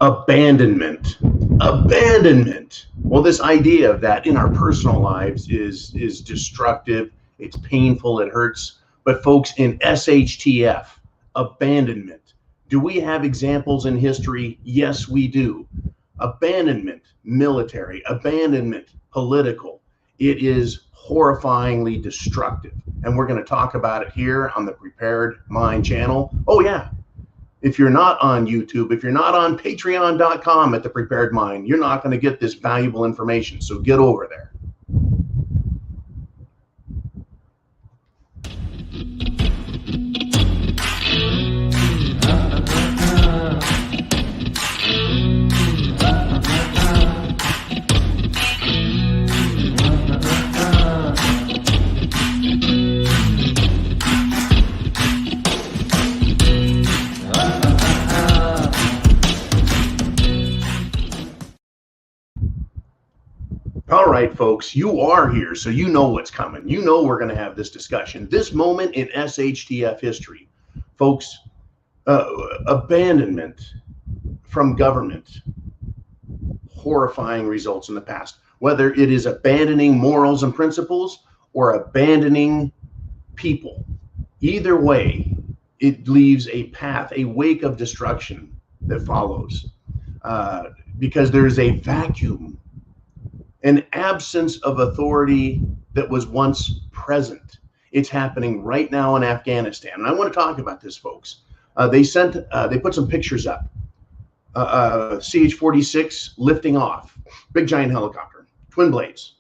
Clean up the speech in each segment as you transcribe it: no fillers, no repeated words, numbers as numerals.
Abandonment. Abandonment. Well, this idea of that in our personal lives is destructive. It's painful. It hurts. But folks, in SHTF, abandonment. Do we have examples in history? Yes, we do. Abandonment, military. Abandonment, political. It is horrifyingly destructive. And we're going to talk about it here on the Prepared Mind channel. Oh, yeah. If you're not on YouTube, if you're not on patreon.com at The Prepared Mind, you're not going to get this valuable information. So get over there. All right, folks, you are here, so you know what's coming. You know we're going to have this discussion. This moment in SHTF history, folks, abandonment from government, horrifying results in the past, whether it is abandoning morals and principles or abandoning people. Either way, it leaves a path, a wake of destruction that follows because there's a vacuum, an absence of authority that was once present. It's happening right now in Afghanistan. And I want to talk about this, folks. They put some pictures up. CH-46 lifting off, big giant helicopter, twin blades.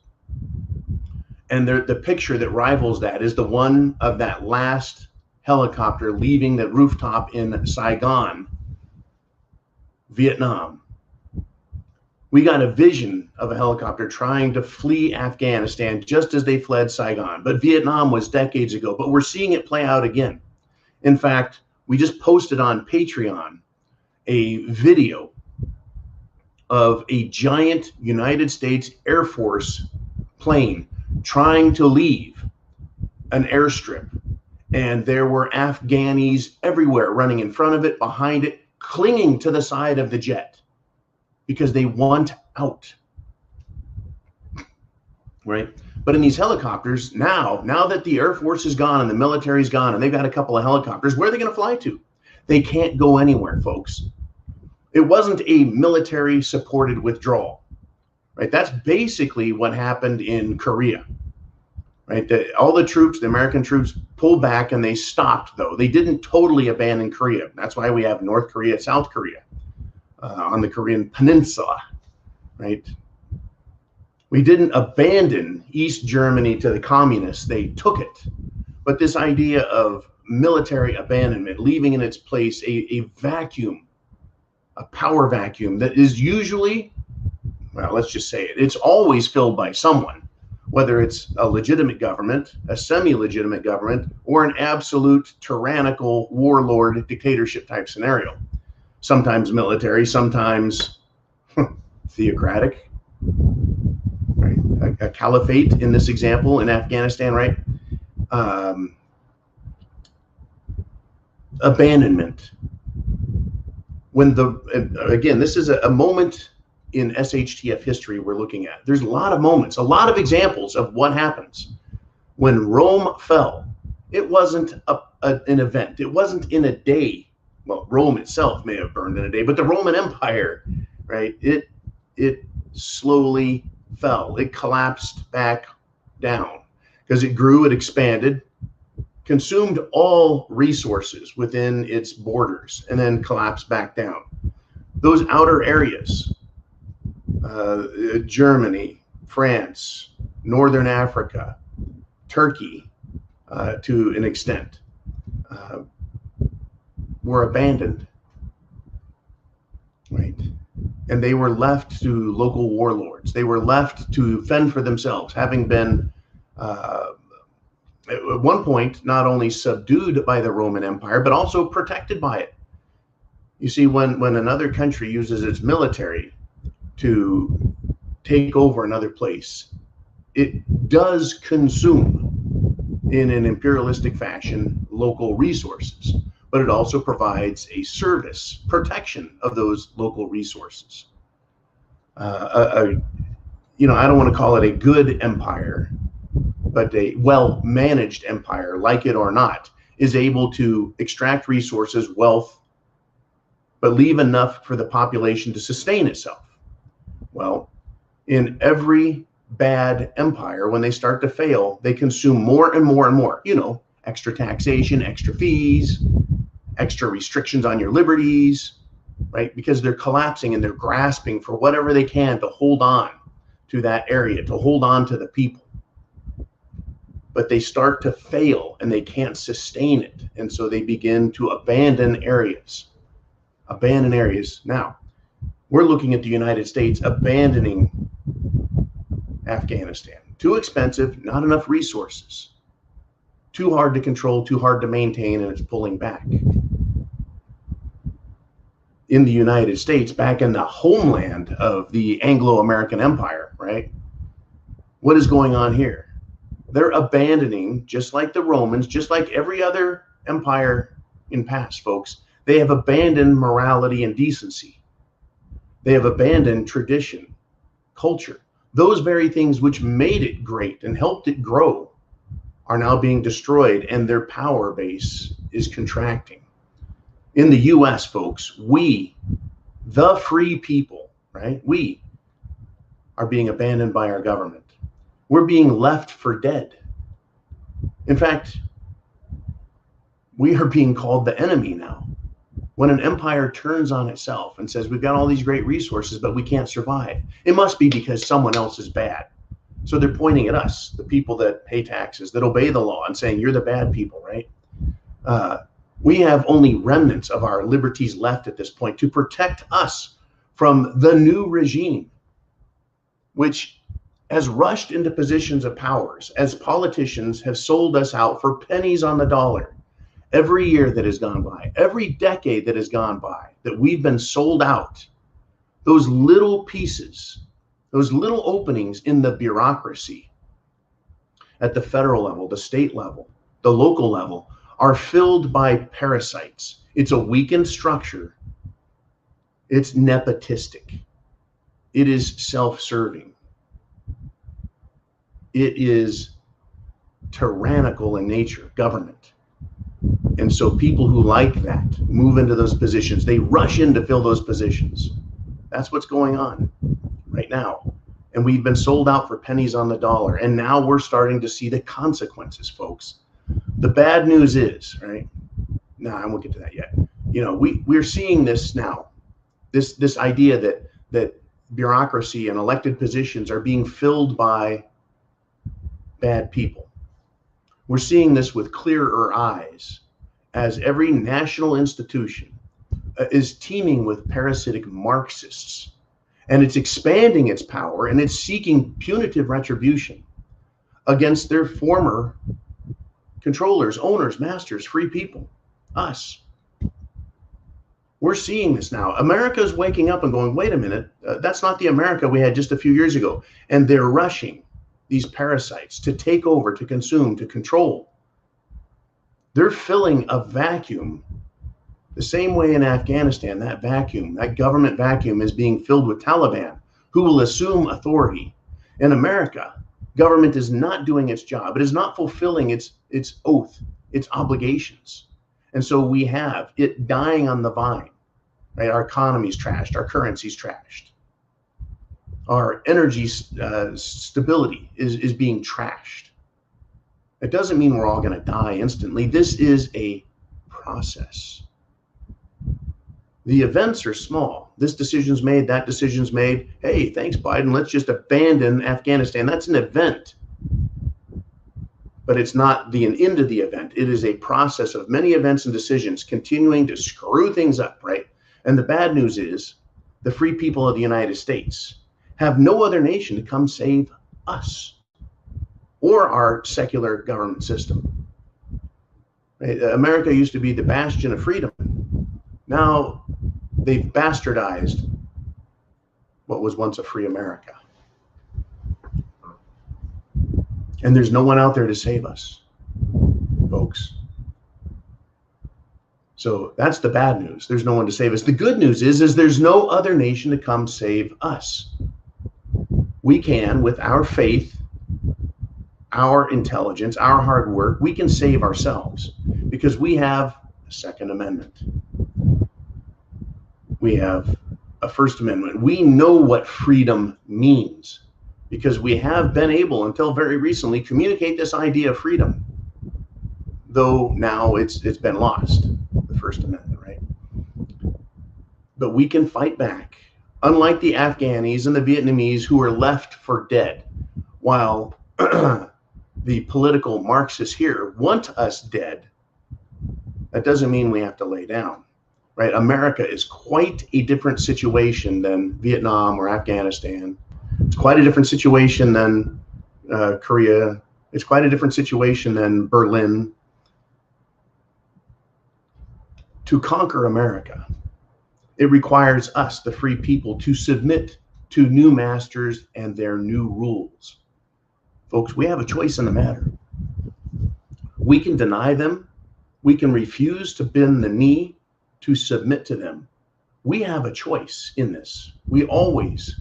And the picture that rivals that is the one of that last helicopter leaving the rooftop in Saigon, Vietnam. We got a vision of a helicopter trying to flee Afghanistan just as they fled Saigon. But Vietnam was decades ago, but we're seeing it play out again. In fact, we just posted on Patreon a video of a giant United States Air Force plane trying to leave an airstrip. And there were Afghanis everywhere running in front of it, behind it, clinging to the side of the jet, because they want out, right? But in these helicopters, now that the Air Force is gone and the military is gone and they've got a couple of helicopters, where are they going to fly to? They can't go anywhere, folks. It wasn't a military supported withdrawal, right? That's basically what happened in Korea, right? All the troops, the American troops, pulled back and they stopped, though. They didn't totally abandon Korea. That's why we have North Korea, South Korea. On the Korean Peninsula, right? We didn't abandon East Germany to the communists, they took it. But this idea of military abandonment, leaving in its place a vacuum, a power vacuum that is usually, well, let's just say it, it's always filled by someone, whether it's a legitimate government, a semi-legitimate government, or an absolute tyrannical warlord dictatorship type scenario. Sometimes military, sometimes theocratic, right? A caliphate in this example in Afghanistan, right? Abandonment. Again, this is a moment in SHTF history we're looking at. There's a lot of moments, a lot of examples of what happens when Rome fell. It wasn't an event. It wasn't in a day. Well, Rome itself may have burned in a day, but the Roman Empire, right? It slowly fell. It collapsed back down because it grew, it expanded, consumed all resources within its borders, and then collapsed back down. Those outer areas, Germany, France, Northern Africa, Turkey, to an extent, were abandoned, right? And they were left to local warlords. They were left to fend for themselves, having been, at one point, not only subdued by the Roman Empire, but also protected by it. You see, when another country uses its military to take over another place, it does consume, in an imperialistic fashion, local resources. but it also provides a service protection of those local resources. You know, I don't want to call it a good empire, but a well-managed empire, like it or not, is able to extract resources, wealth, but leave enough for the population to sustain itself. Well, in every bad empire, when they start to fail, they consume more and more and more, you know, extra taxation, extra fees, extra restrictions on your liberties, right? Because they're collapsing and they're grasping for whatever they can to hold on to that area, to hold on to the people. But they start to fail and they can't sustain it. And so they begin to abandon areas. Abandon areas. Now, we're looking at the United States abandoning Afghanistan. Too expensive, not enough resources. Too hard to control, too hard to maintain, and it's pulling back. In the United States, back in the homeland of the Anglo-American Empire, right? What is going on here? They're abandoning, just like the Romans, just like every other empire in past, folks, they have abandoned morality and decency. They have abandoned tradition, culture. Those very things which made it great and helped it grow are now being destroyed, and their power base is contracting. In the US, folks, we, the free people, right? We are being abandoned by our government. We're being left for dead. In fact, we are being called the enemy now. When an empire turns on itself and says, we've got all these great resources, but we can't survive, it must be because someone else is bad. So they're pointing at us, the people that pay taxes, that obey the law, and saying, you're the bad people, right? We have only remnants of our liberties left at this point to protect us from the new regime, which has rushed into positions of powers as politicians have sold us out for pennies on the dollar. Every year that has gone by, every decade that has gone by, that we've been sold out, those little pieces, those little openings in the bureaucracy at the federal level, the state level, the local level, are filled by parasites. It's a weakened structure. It's nepotistic. It is self-serving. It is tyrannical in nature, government. And so people who like that move into those positions. They rush in to fill those positions. That's what's going on right now. And we've been sold out for pennies on the dollar. And now we're starting to see the consequences, folks. The bad news is, right? No, I won't get to that yet. You know, we're seeing this now. This idea that bureaucracy and elected positions are being filled by bad people. We're seeing this with clearer eyes as every national institution is teeming with parasitic Marxists, and it's expanding its power, and it's seeking punitive retribution against their former controllers, owners, masters, free people, us. We're seeing this now. America is waking up and going, wait a minute, that's not the America we had just a few years ago. And they're rushing these parasites to take over, to consume, to control. They're filling a vacuum the same way in Afghanistan. That vacuum, that government vacuum, is being filled with Taliban who will assume authority. In America, government is not doing its job. It is not fulfilling its oath, its obligations. And so we have it dying on the vine, right? Our economy's trashed, our currency's trashed. Our energy stability is being trashed. It doesn't mean we're all going to die instantly. This is a process. The events are small. This decision's made, that decision's made. Hey, thanks, Biden. Let's just abandon Afghanistan. That's an event. But it's not the end of the event. It is a process of many events and decisions continuing to screw things up, right? And the bad news is the free people of the United States have no other nation to come save us or our secular government system. Right? America used to be the bastion of freedom. Now they've bastardized what was once a free America. And there's no one out there to save us, folks. So that's the bad news. There's no one to save us. The good news is there's no other nation to come save us. We can, with our faith, our intelligence, our hard work, we can save ourselves because we have a Second Amendment. We have a First Amendment. We know what freedom means because we have been able, until very recently, communicate this idea of freedom. Though now it's been lost, the First Amendment, right? But we can fight back, unlike the Afghanis and the Vietnamese who are left for dead, while the political Marxists here want us dead. That doesn't mean we have to lay down, right? America is quite a different situation than Vietnam or Afghanistan. It's quite a different situation than Korea. It's quite a different situation than Berlin. To conquer America, it requires us, the free people, to submit to new masters and their new rules. Folks, we have a choice in the matter. We can deny them. We can refuse to bend the knee to submit to them. We have a choice in this. We always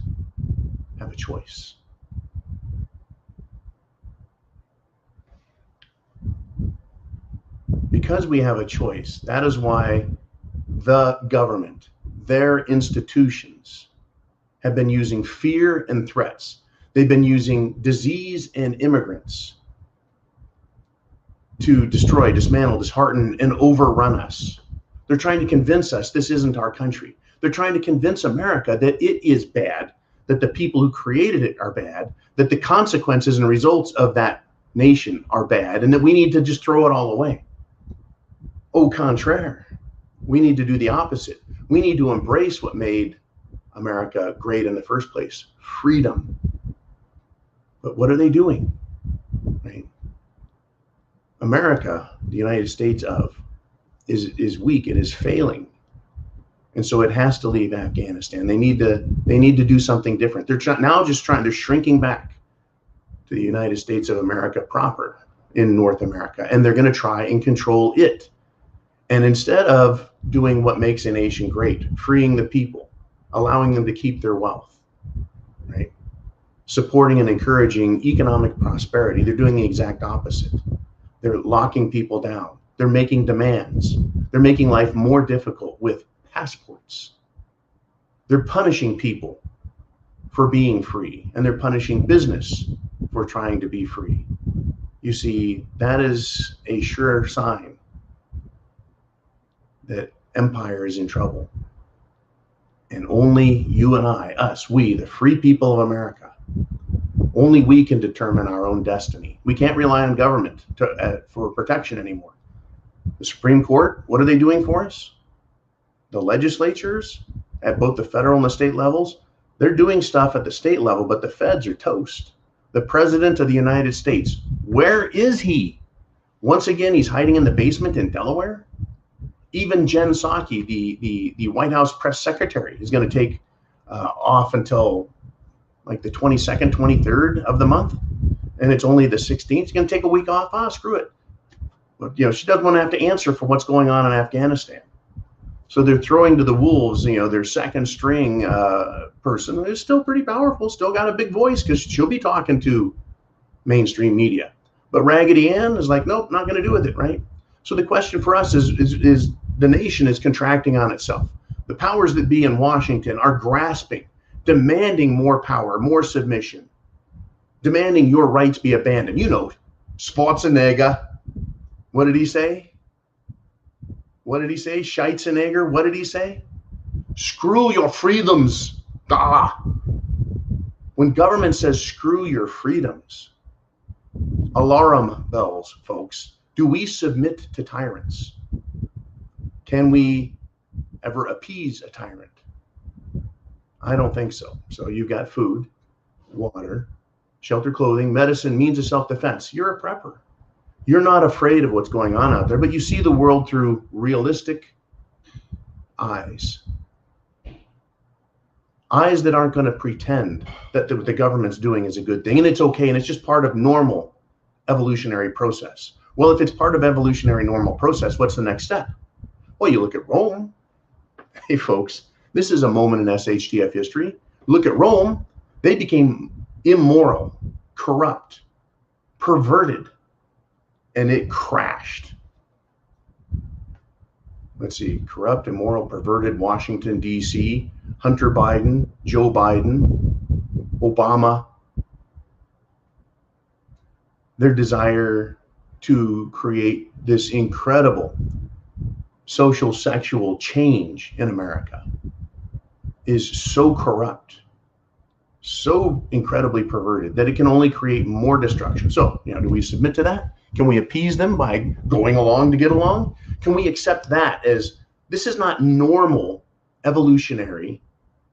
have a choice. Because we have a choice, that is why the government, their institutions, have been using fear and threats. They've been using disease and immigrants to destroy, dismantle, dishearten, and overrun us. They're trying to convince us this isn't our country. They're trying to convince America that it is bad, that the people who created it are bad, that the consequences and results of that nation are bad, and that we need to just throw it all away. Au contraire, we need to do the opposite. We need to embrace what made America great in the first place, freedom. But what are they doing? Right? America, the United States of, is weak. It is failing, and so it has to leave Afghanistan. They need to do something different. They're they're shrinking back to the United States of America proper in North America, and they're going to try and control it. And instead of doing what makes a nation great, freeing the people, allowing them to keep their wealth, right? Supporting and encouraging economic prosperity, they're doing the exact opposite. They're locking people down. They're making demands. They're making life more difficult with passports. They're punishing people for being free, and they're punishing business for trying to be free. You see, that is a sure sign that empire is in trouble. And only you and I, us, we, the free people of America, only we can determine our own destiny. We can't rely on government for protection anymore. The Supreme Court, what are they doing for us? The legislatures at both the federal and the state levels, they're doing stuff at the state level, but the feds are toast. The President of the United States, where is he? Once again, he's hiding in the basement in Delaware. Even Jen Psaki, the White House press secretary, is going to take off until like the 22nd, 23rd of the month. And it's only the 16th. She's going to take a week off. Screw it. But, she doesn't want to have to answer for what's going on in Afghanistan. So they're throwing to the wolves, their second string person who's still pretty powerful, still got a big voice because she'll be talking to mainstream media. But Raggedy Ann is like, nope, not going to do with it, right? So the question for us is the nation is contracting on itself. The powers that be in Washington are grasping, demanding more power, more submission, demanding your rights be abandoned. Schwarzenegger, what did he say? What did he say? Schwarzenegger, what did he say? Screw your freedoms. When government says screw your freedoms, alarm bells, folks. Do we submit to tyrants? Can we ever appease a tyrant? I don't think so. So you've got food, water, shelter, clothing, medicine, means of self-defense. You're a prepper. You're not afraid of what's going on out there, but you see the world through realistic eyes. Eyes that aren't going to pretend that what the government's doing is a good thing and it's okay and it's just part of normal evolutionary process. Well, if it's part of evolutionary normal process, what's the next step? Well, you look at Rome. Hey, folks, this is a moment in SHTF history. Look at Rome. They became immoral, corrupt, perverted, and it crashed. Let's see, corrupt, immoral, perverted, Washington, D.C., Hunter Biden, Joe Biden, Obama. Their desire to create this incredible social sexual change in America is so corrupt, so incredibly perverted that it can only create more destruction. So, do we submit to that? Can we appease them by going along to get along? Can we accept that as this is not normal evolutionary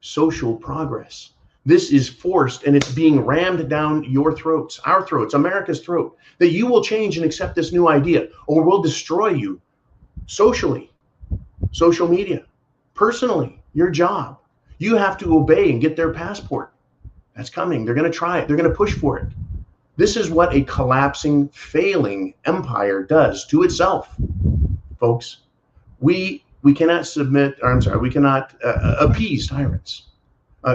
social progress? This is forced, and it's being rammed down your throats, our throats, America's throat, that you will change and accept this new idea, or we'll destroy you socially, social media, personally, your job. You have to obey and get their passport. That's coming. They're going to try it. They're going to push for it. This is what a collapsing, failing empire does to itself, folks. We cannot submit, or I'm sorry, we cannot appease tyrants.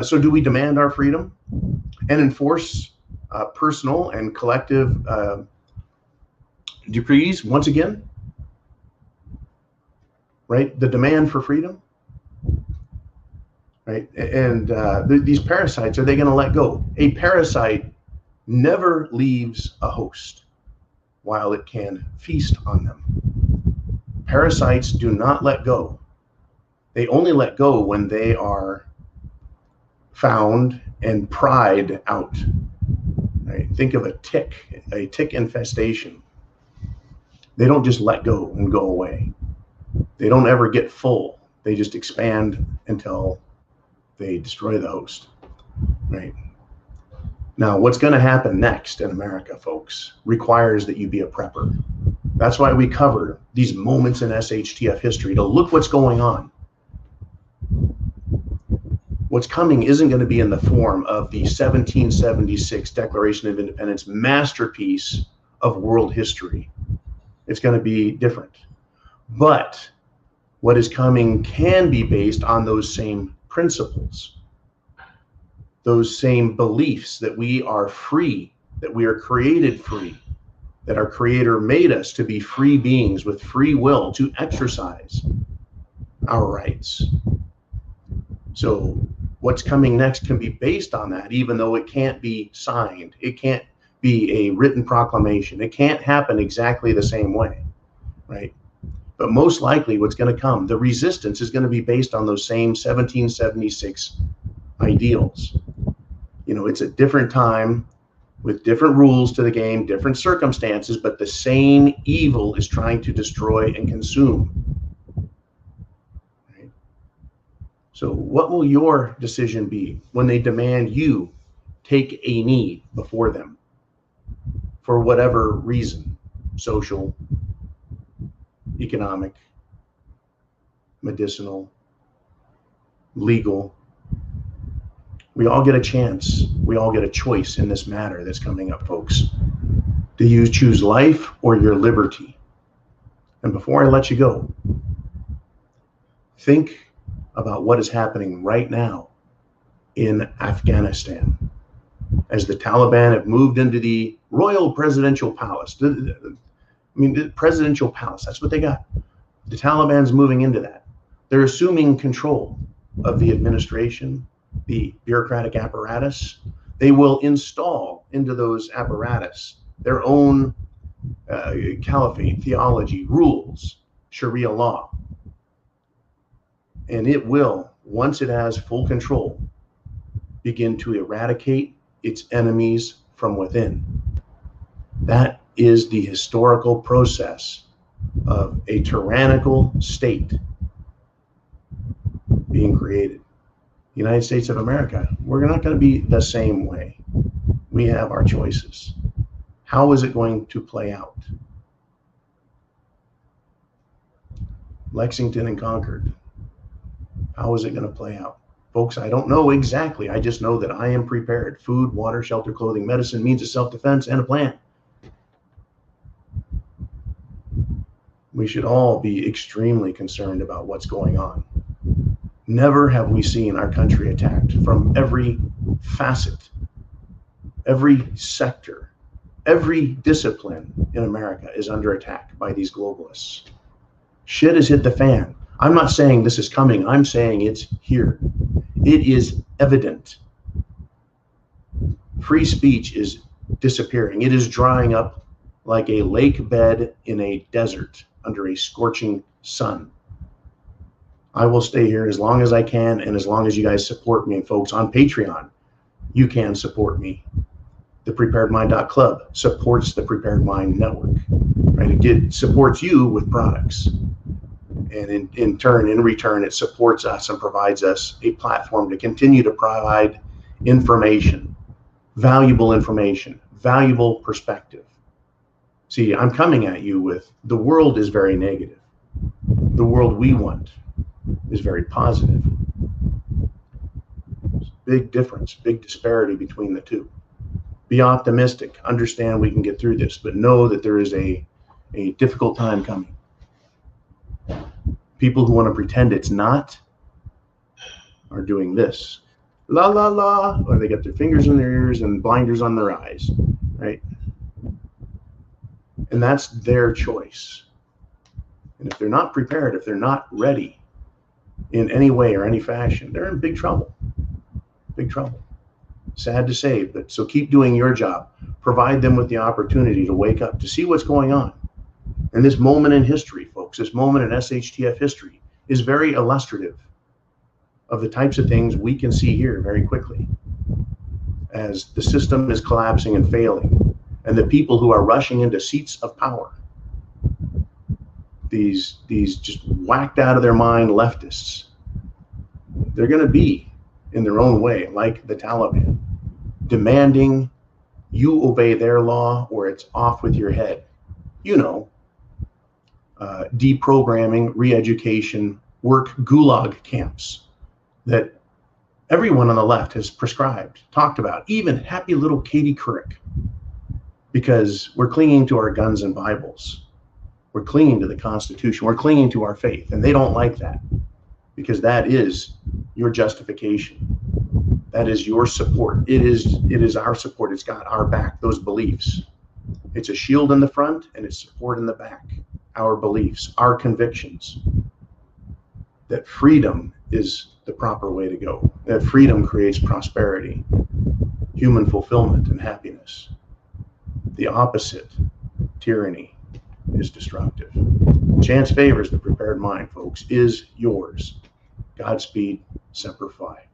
So do we demand our freedom and enforce personal and collective decrees once again? Right? The demand for freedom? Right? And these parasites, are they going to let go? A parasite never leaves a host while it can feast on them. Parasites do not let go. They only let go when they are found and pried out. Right? Think of a tick infestation. They don't just let go and go away. They don't ever get full. They just expand until they destroy the host. Right? Now, what's going to happen next in America, folks, requires that you be a prepper. That's why we cover these moments in SHTF history, to look what's going on. What's coming isn't going to be in the form of the 1776 Declaration of Independence masterpiece of world history. It's going to be different. But what is coming can be based on those same principles, those same beliefs that we are free, that we are created free, that our Creator made us to be free beings with free will to exercise our rights. So what's coming next can be based on that, even though it can't be signed. It can't be a written proclamation. It can't happen exactly the same way, right? But most likely what's going to come, the resistance is going to be based on those same 1776 ideals. It's a different time with different rules to the game, different circumstances, but the same evil is trying to destroy and consume. Right? So what will your decision be when they demand you take a knee before them for whatever reason, social, economic, medicinal, legal? We all get a chance. We all get a choice in this matter that's coming up, folks. Do you choose life or your liberty? And before I let you go, think about what is happening right now in Afghanistan as the Taliban have moved into the Royal Presidential Palace. The presidential palace, that's what they got. The Taliban's moving into that. They're assuming control of the administration, the bureaucratic apparatus. They will install into those apparatus their own caliphate, theology, rules, Sharia law. And it will, once it has full control, begin to eradicate its enemies from within. That is the historical process of a tyrannical state being created. The United States of America, we're not going to be the same way. We have our choices. How is it going to play out? Lexington and Concord, how is it going to play out? Folks, I don't know exactly. I just know that I am prepared. Food, water, shelter, clothing, medicine, means of self-defense, and a plan. We should all be extremely concerned about what's going on. Never have we seen our country attacked from every facet, every sector, every discipline in America is under attack by these globalists. Shit has hit the fan. I'm not saying this is coming. I'm saying it's here. It is evident. Free speech is disappearing. It is drying up like a lake bed in a desert under a scorching sun. I will stay here as long as I can, and as long as you guys support me. And folks, on Patreon, you can support me. The preparedmind.club supports the Prepared Mind Network, right? It supports you with products. And in return, it supports us and provides us a platform to continue to provide information, valuable perspective. See, I'm coming at you with the world is very negative. The world we want is very positive. Big difference, big disparity between the two. Be optimistic, understand we can get through this, but know that there is a difficult time coming. People who want to pretend it's not are doing this. La, la, la, or they got their fingers in their ears and blinders on their eyes, right? And that's their choice. And if they're not prepared, if they're not ready in any way or any fashion, they're in big trouble. Big trouble. Sad to say, but so keep doing your job. Provide them with the opportunity to wake up, to see what's going on. And this moment in history, folks, this moment in SHTF history is very illustrative of the types of things we can see here very quickly as the system is collapsing and failing, and the people who are rushing into seats of power, these just whacked out of their mind leftists, they're going to be in their own way like the Taliban, demanding you obey their law or it's off with your head. Deprogramming, re-education, work gulag camps that everyone on the left has prescribed, talked about, even happy little Katie Couric, because we're clinging to our guns and Bibles. We're clinging to the Constitution. We're clinging to our faith, and they don't like that because that is your justification. That is your support. It is our support. It's got our back, those beliefs. It's a shield in the front and it's support in the back. Our beliefs, our convictions that freedom is the proper way to go, that freedom creates prosperity, human fulfillment, and happiness. The opposite, tyranny, is destructive. Chance favors the prepared mind, folks, is yours. Godspeed, Semper Fi.